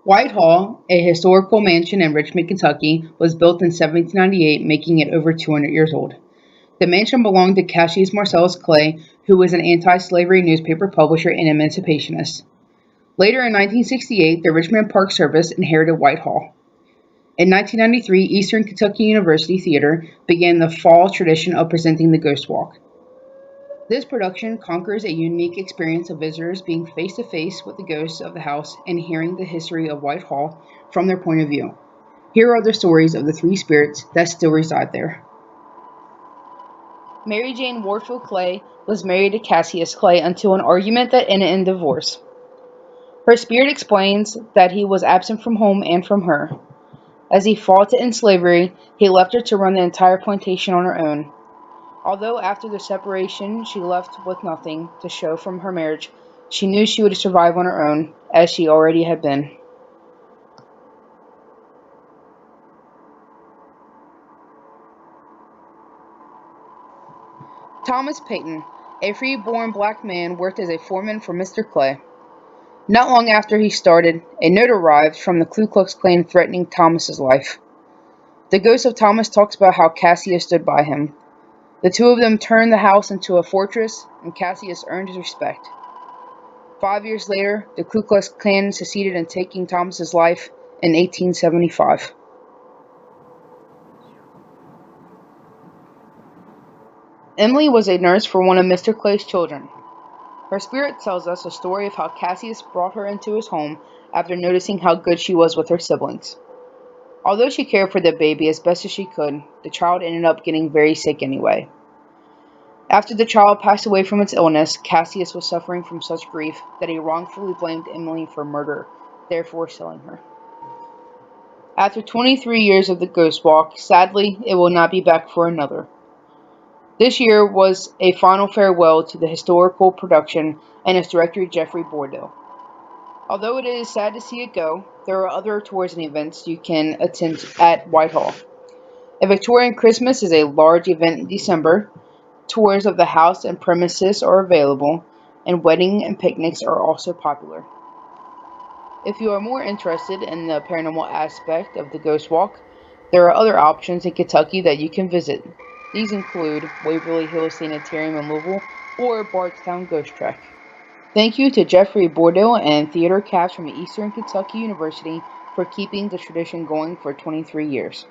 Whitehall, a historical mansion in Richmond, Kentucky, was built in 1798, making it over 200 years old. The mansion belonged to Cassius Marcellus Clay, who was an anti-slavery newspaper publisher and emancipationist. Later in 1968, the Richmond Park Service inherited Whitehall. In 1993, Eastern Kentucky University Theater began the fall tradition of presenting the Ghost Walk. This production conquers a unique experience of visitors being face to face with the ghosts of the house and hearing the history of Whitehall from their point of view. Here are the stories of the three spirits that still reside there. Mary Jane Warfield Clay was married to Cassius Clay until an argument that ended in divorce. Her spirit explains that he was absent from home and from her. As he fought to end slavery, he left her to run the entire plantation on her own. Although after the separation she left with nothing to show from her marriage, she knew she would survive on her own, as she already had been. Thomas Payton, a free-born black man, worked as a foreman for Mr. Clay. Not long after he started, a note arrived from the Ku Klux Klan threatening Thomas's life. The ghost of Thomas talks about how Cassius stood by him. The two of them turned the house into a fortress, and Cassius earned his respect. 5 years later, the Ku Klux Klan succeeded in taking Thomas's life in 1875. Emily was a nurse for one of Mr. Clay's children. Her spirit tells us a story of how Cassius brought her into his home after noticing how good she was with her siblings. Although she cared for the baby as best as she could, the child ended up getting very sick anyway. After the child passed away from its illness, Cassius was suffering from such grief that he wrongfully blamed Emily for murder, therefore killing her. After 23 years of the Ghost Walk, sadly, it will not be back for another. This year was a final farewell to the historical production and its director Jeffrey Bordeaux. Although it is sad to see it go, there are other tours and events you can attend at Whitehall. A Victorian Christmas is a large event in December. Tours of the house and premises are available, and wedding and picnics are also popular. If you are more interested in the paranormal aspect of the Ghost Walk, there are other options in Kentucky that you can visit. These include Waverly Hills Sanitarium in Louisville or Bardstown Ghost Trek. Thank you to Jeffrey Bordeaux and theater cast from Eastern Kentucky University for keeping the tradition going for 23 years.